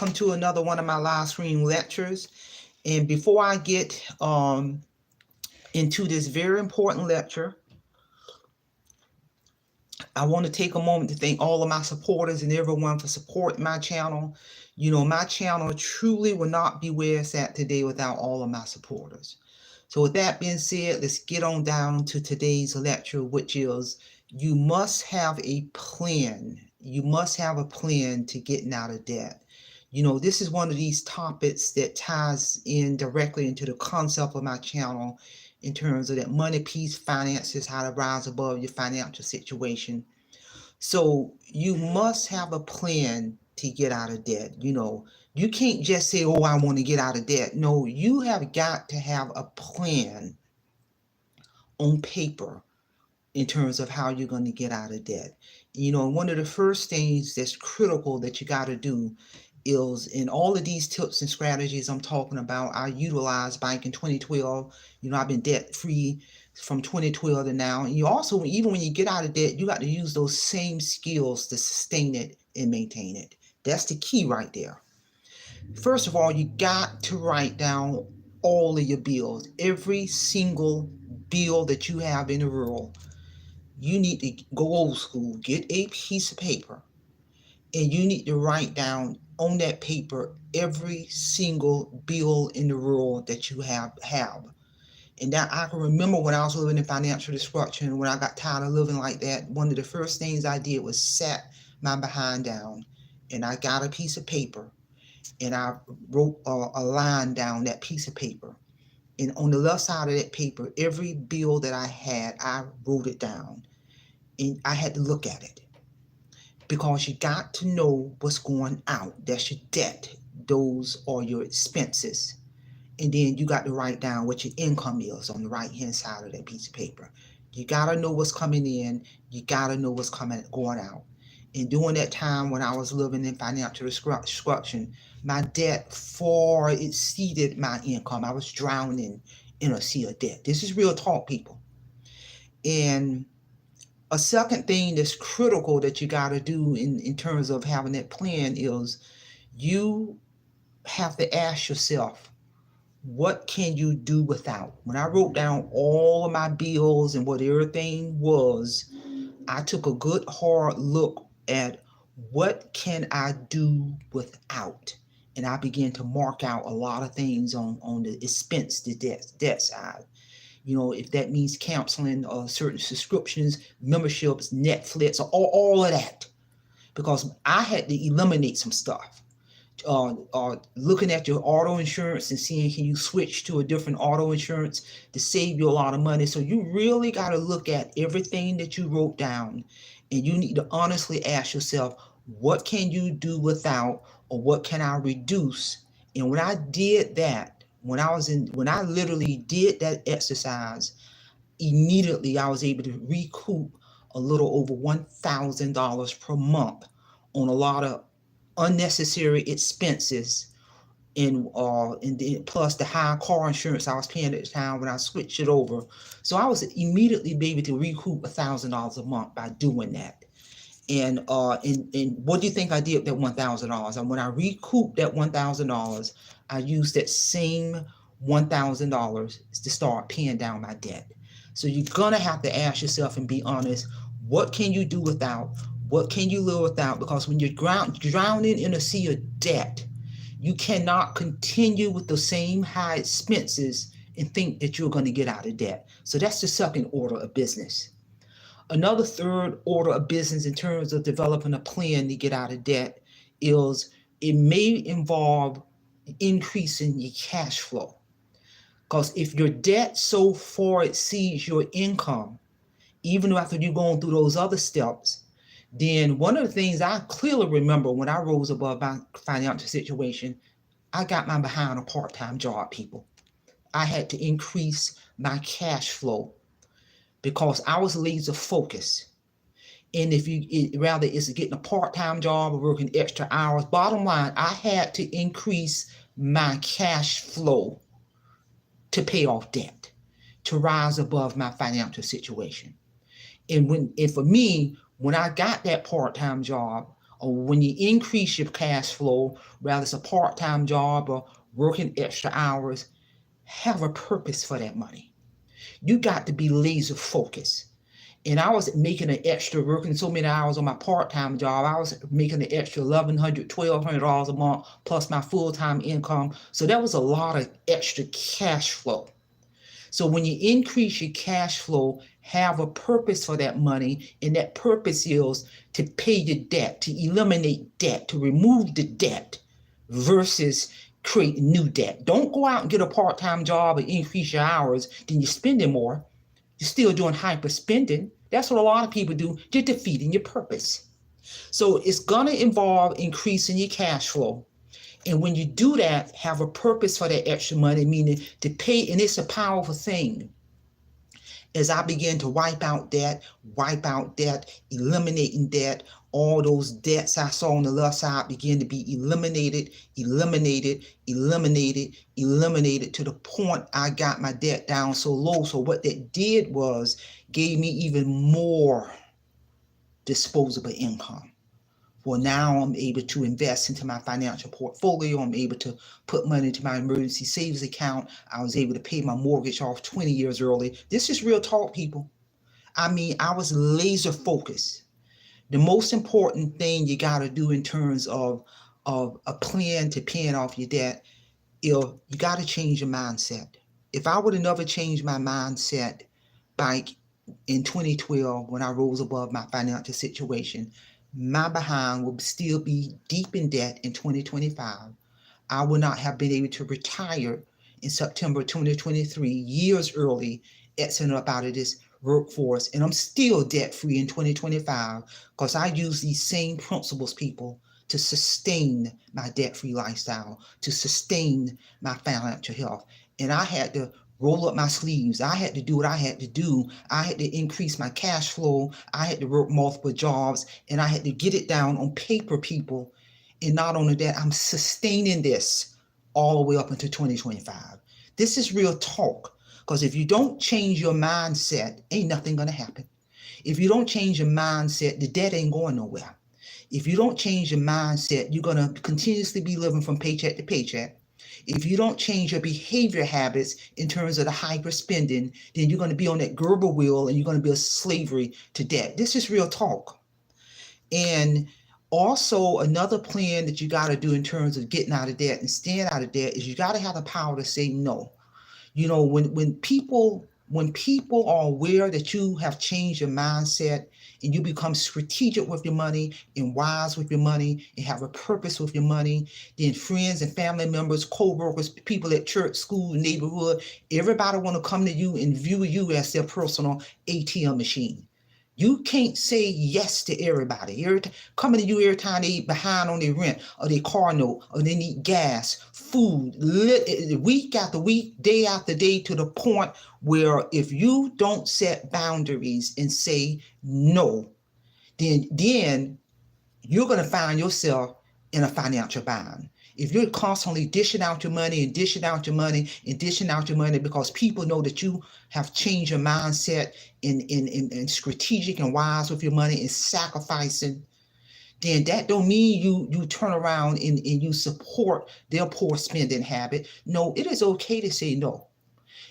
welcome to another one of my live stream lectures. And before I get into this very important lecture, I want to take a moment to thank all of my supporters and everyone for supporting my channel. You know, my channel truly will not be where it's at today without all of my supporters. So with that being said, let's get on down to today's lecture, which is you must have a plan. You must have a plan to getting out of debt. You know, this is one of these topics that ties in directly into the concept of my channel in terms of that money, peace, finances, how to rise above your financial situation. So you must have a plan to get out of debt. You know, you can't just say, oh, I want to get out of debt. No, you have got to have a plan on paper in terms of how you're going to get out of debt. You know, one of the first things that's critical that you got to do is, in all of these tips and strategies I'm talking about, I utilized back in 2012. You know, I've been debt free from 2012 to now. And you also, even when you get out of debt, you got to use those same skills to sustain it and maintain it. That's the key right there. First of all, you got to write down all of your bills, every single bill that you have in the world. You need to go old school, get a piece of paper, and you need to write down on that paper every single bill in the world that you have. And that I can remember when I was living in financial destruction, when I got tired of living like that, one of the first things I did was sat my behind down and I got a piece of paper and I wrote a line down that piece of paper. And on the left side of that paper, every bill that I had, I wrote it down. And I had to look at it because you got to know what's going out. That's your debt. Those are your expenses. And then you got to write down what your income is on the right-hand side of that piece of paper. You got to know what's coming in. You got to know what's going out. And during that time when I was living in financial destruction, my debt far exceeded my income. I was drowning in a sea of debt. This is real talk, people. And a second thing that's critical that you got to do in terms of having that plan is you have to ask yourself, what can you do without? When I wrote down all of my bills and what everything was, I took a good hard look at what can I do without. And I began to mark out a lot of things on the expense, the debt side. You know, if that means canceling certain subscriptions, memberships, Netflix, all of that. Because I had to eliminate some stuff. Looking at your auto insurance and seeing can you switch to a different auto insurance to save you a lot of money. So you really got to look at everything that you wrote down, and you need to honestly ask yourself, what can you do without, or what can I reduce? And when I did that, when I literally did that exercise, immediately I was able to recoup a little over $1,000 per month on a lot of unnecessary expenses, and plus the high car insurance I was paying at the time when I switched it over. So I was immediately able to recoup $1,000 a month by doing that. And what do you think I did with that $1,000? And when I recouped that $1,000, I used that same $1,000 to start paying down my debt. So you're gonna have to ask yourself and be honest, what can you do without? What can you live without? Because when you're drowning in a sea of debt, you cannot continue with the same high expenses and think that you're going to get out of debt. So that's the second order of business. Another third order of business in terms of developing a plan to get out of debt is it may involve increasing your cash flow. Because if your debt so far exceeds your income, even after you're going through those other steps, then one of the things I clearly remember when I rose above my financial situation, I got my behind a part-time job, people. I had to increase my cash flow because I was laser focused. And if rather it's getting a part-time job or working extra hours, bottom line, I had to increase my cash flow to pay off debt, to rise above my financial situation. And for me, when I got that part-time job, or when you increase your cash flow, whether it's a part-time job or working extra hours, have a purpose for that money. You got to be laser focused. And I was making an extra, working so many hours on my part-time job. I was making an extra $1,100, $1,200 a month plus my full-time income. So that was a lot of extra cash flow. So when you increase your cash flow, have a purpose for that money, and that purpose is to pay your debt, to eliminate debt, to remove the debt versus create new debt. Don't go out and get a part-time job and increase your hours, then you're spending more. You're still doing hyper spending. That's what a lot of people do. You're defeating your purpose. So it's going to involve increasing your cash flow. And when you do that, have a purpose for that extra money, meaning to pay. And it's a powerful thing. As I began to wipe out debt, eliminating debt, all those debts I saw on the left side begin to be eliminated to the point I got my debt down so low. So what that did was gave me even more disposable income. Well, now I'm able to invest into my financial portfolio. I'm able to put money into my emergency savings account. I was able to pay my mortgage off 20 years early. This is real talk, people. I mean, I was laser focused. The most important thing you got to do in terms of a plan to paying off your debt, you got to change your mindset. If I would have never changed my mindset back in 2012 when I rose above my financial situation, my behind will still be deep in debt in 2025. I would not have been able to retire in September 2023, years early, exiting up out of this workforce. And I'm still debt free in 2025 because I use these same principles, people, to sustain my debt free lifestyle, to sustain my financial health. And I had to roll up my sleeves. I had to do what I had to do. I had to increase my cash flow. I had to work multiple jobs, and I had to get it down on paper, people. And not only that, I'm sustaining this all the way up into 2025. This is real talk, because if you don't change your mindset, ain't nothing going to happen. If you don't change your mindset, the debt ain't going nowhere. If you don't change your mindset, you're going to continuously be living from paycheck to paycheck. If you don't change your behavior habits in terms of the hyper spending, then you're going to be on that Gerber wheel and you're going to be a slavery to debt. This is real talk. And also another plan that you got to do in terms of getting out of debt and staying out of debt is you got to have the power to say no. You know, when people are aware that you have changed your mindset and you become strategic with your money and wise with your money and have a purpose with your money, then friends and family members, co-workers, people at church, school, neighborhood, everybody want to come to you and view you as their personal ATM machine. You can't say yes to everybody. Coming to you every time they behind on their rent or their car note or they need gas, food, week after week, day after day, to the point where if you don't set boundaries and say no, then you're going to find yourself in a financial bind. If you're constantly dishing out your money and dishing out your money and dishing out your money because people know that you have changed your mindset in strategic and wise with your money and sacrificing, then that don't mean you turn around and you support their poor spending habit. No, it is okay to say no.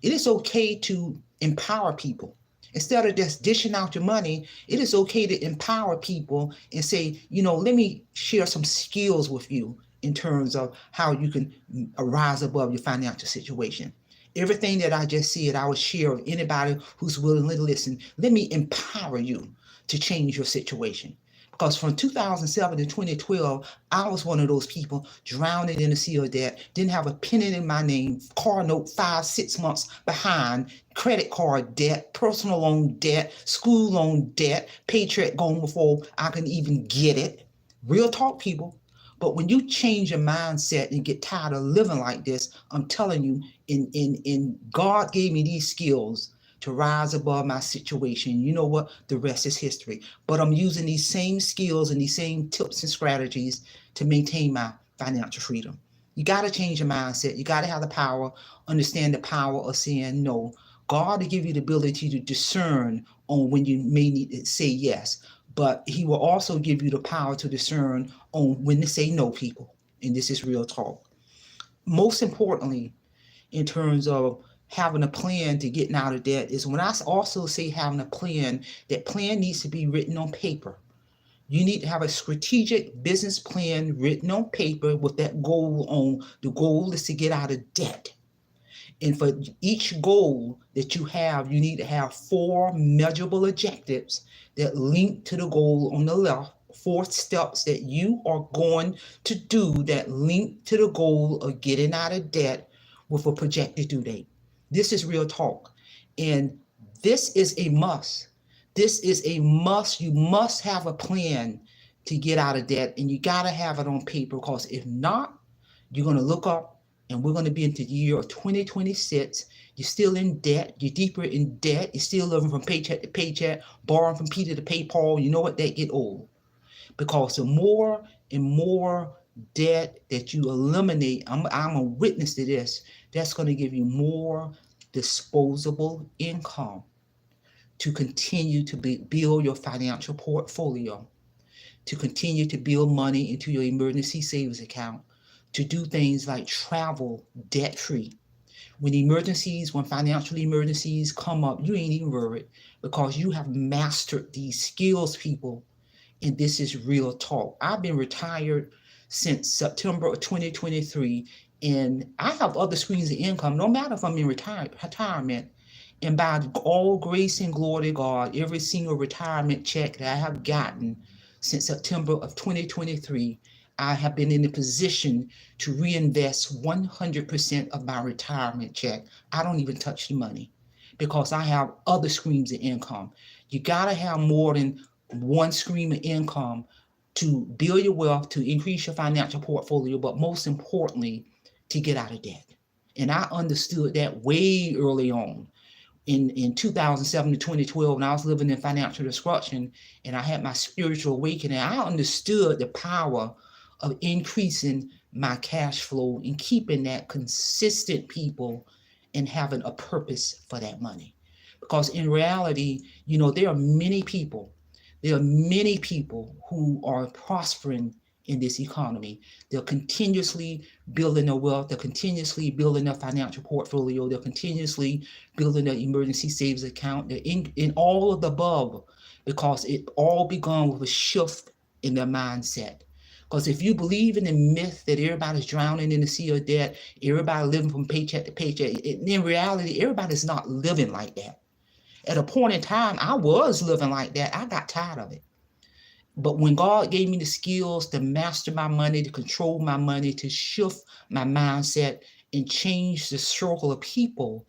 It is okay to empower people. Instead of just dishing out your money, it is okay to empower people and say, you know, let me share some skills with you in terms of how you can rise above your financial situation. Everything that I just said, I would share with anybody who's willing to listen. Let me empower you to change your situation. Because from 2007 to 2012, I was one of those people drowning in a sea of debt, didn't have a penny in my name, car note 5-6 months behind, credit card debt, personal loan debt, school loan debt, paycheck going before I can even get it. Real talk, people. But when you change your mindset and get tired of living like this, I'm telling you, in God gave me these skills to rise above my situation. You know what? The rest is history. But I'm using these same skills and these same tips and strategies to maintain my financial freedom. You got to change your mindset. You got to have the power, understand the power of saying no. God will give you the ability to discern on when you may need to say yes. but he will also give you the power to discern on when to say no, people. And this is real talk. Most importantly, in terms of having a plan to getting out of debt, is when I also say having a plan, that plan needs to be written on paper. You need to have a strategic business plan written on paper with that goal on. The goal is to get out of debt. And for each goal that you have, you need to have 4 measurable objectives that link to the goal on the left. 4 steps that you are going to do that link to the goal of getting out of debt with a projected due date. This is real talk. And this is a must. This is a must. You must have a plan to get out of debt, and you got to have it on paper, because if not, you're going to look up and we're going to be into the year of 2026. You're still in debt. You're deeper in debt. You're still living from paycheck to paycheck, borrowing from Peter to pay Paul. You know what? That get old. Because the more and more debt that you eliminate, I'm a witness to this, that's going to give you more disposable income to continue to build your financial portfolio, to continue to build money into your emergency savings account, to do things like travel debt-free. When financial emergencies come up, you ain't even worried, because you have mastered these skills, people. And this is real talk. I've been retired since September of 2023, and I have other streams of income, no matter if I'm in retirement. And by all grace and glory to God, every single retirement check that I have gotten since September of 2023, I have been in a position to reinvest 100% of my retirement check. I don't even touch the money, because I have other streams of income. You got to have more than one stream of income to build your wealth, to increase your financial portfolio, but most importantly, to get out of debt. And I understood that way early on. In 2007 to 2012, when I was living in financial destruction and I had my spiritual awakening, I understood the power of increasing my cash flow and keeping that consistent, people, and having a purpose for that money. Because in reality, there are many people who are prospering in this economy. They're continuously building their wealth. They're continuously building their financial portfolio. They're continuously building their emergency savings account. They're in all of the above, because it all began with a shift in their mindset. Because if you believe in the myth that everybody's drowning in the sea of debt, everybody living from paycheck to paycheck, in reality, everybody's not living like that. At a point in time, I was living like that. I got tired of it. But when God gave me the skills to master my money, to control my money, to shift my mindset and change the circle of people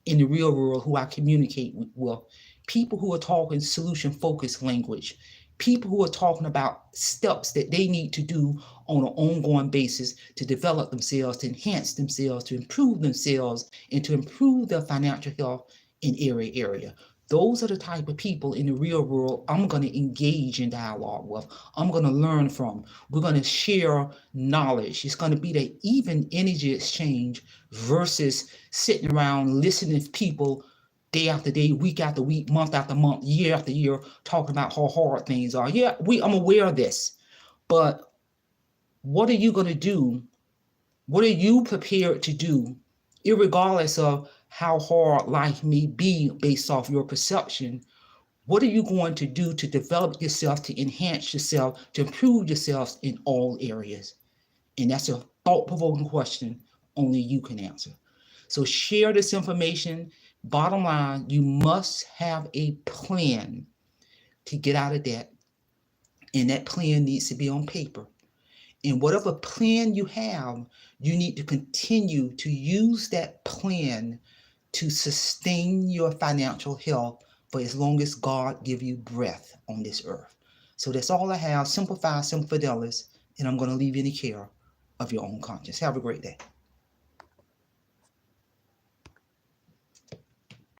in the real world who I communicate with, people who are talking solution-focused language, people who are talking about steps that they need to do on an ongoing basis to develop themselves, to enhance themselves, to improve themselves, and to improve their financial health in every area. Those are the type of people in the real world I'm going to engage in dialogue with. I'm going to learn from. We're going to share knowledge. It's going to be that even energy exchange versus sitting around listening to people day after day, week after week, month after month, year after year, talking about how hard things are. Yeah, I'm aware of this. But what are you going to do? What are you prepared to do, irregardless of how hard life may be based off your perception? What are you going to do to develop yourself, to enhance yourself, to improve yourself in all areas? And that's a thought-provoking question only you can answer. So share this information. Bottom line, you must have a plan to get out of debt. And that plan needs to be on paper. And whatever plan you have, you need to continue to use that plan to sustain your financial health for as long as God give you breath on this earth. So that's all I have. Simplify, Simple Fidelis, and I'm going to leave you in the care of your own conscience. Have a great day.